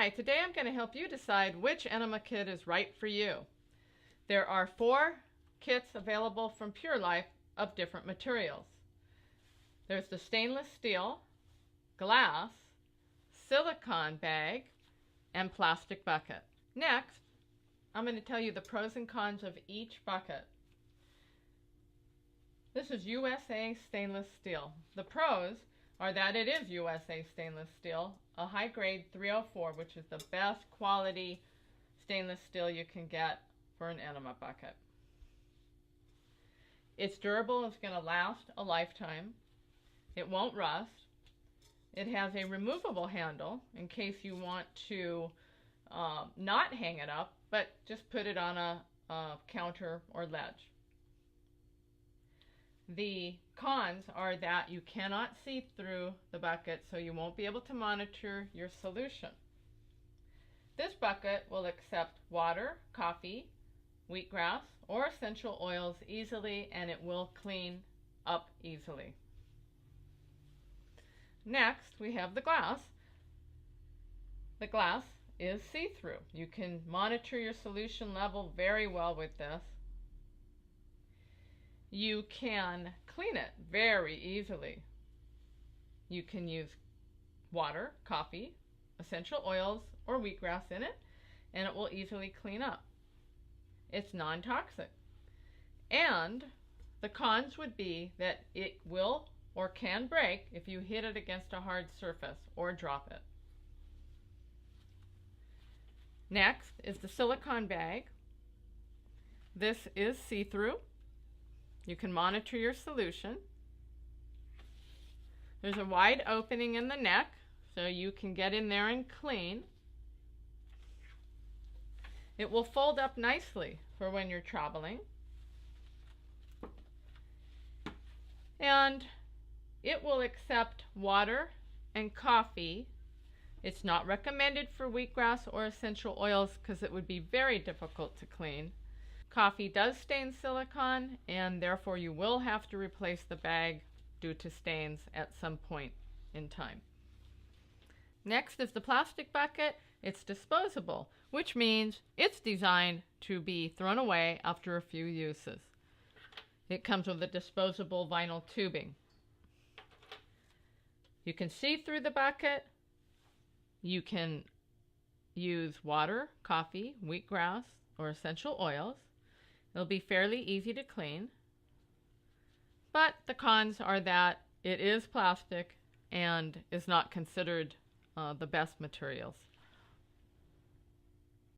Hi, today I'm going to help you decide which Enema kit is right for you. There are 4 kits available from Pure Life of different materials. There's the stainless steel, glass, silicone bag, and plastic bucket. Next, I'm going to tell you the pros and cons of each bucket. This is USA stainless steel. The pros are that it is USA stainless steel, a high grade 304, which is the best quality stainless steel you can get for an Enema bucket. It's durable, it's going to last a lifetime. It won't rust. It has a removable handle in case you want to not hang it up, but just put it on a counter or ledge. The cons are that you cannot see through the bucket, so you won't be able to monitor your solution. This bucket will accept water, coffee, wheatgrass, or essential oils easily, and it will clean up easily. Next, we have the glass. The glass is see-through. You can monitor your solution level very well with this. You can clean it very easily. You can use water, coffee, essential oils, or wheatgrass in it, and it will easily clean up. It's non-toxic. And the cons would be that it will or can break if you hit it against a hard surface or drop it. Next is the silicone bag. This is see-through. You can monitor your solution. There's a wide opening in the neck, so you can get in there and clean. It will fold up nicely for when you're traveling. And it will accept water and coffee. It's not recommended for wheatgrass or essential oils because it would be very difficult to clean. Coffee does stain silicone, and therefore you will have to replace the bag due to stains at some point in time. Next is the plastic bucket. It's disposable, which means it's designed to be thrown away after a few uses. It comes with a disposable vinyl tubing. You can see through the bucket. You can use water, coffee, wheatgrass, or essential oils. It'll be fairly easy to clean, but the cons are that it is plastic and is not considered the best materials.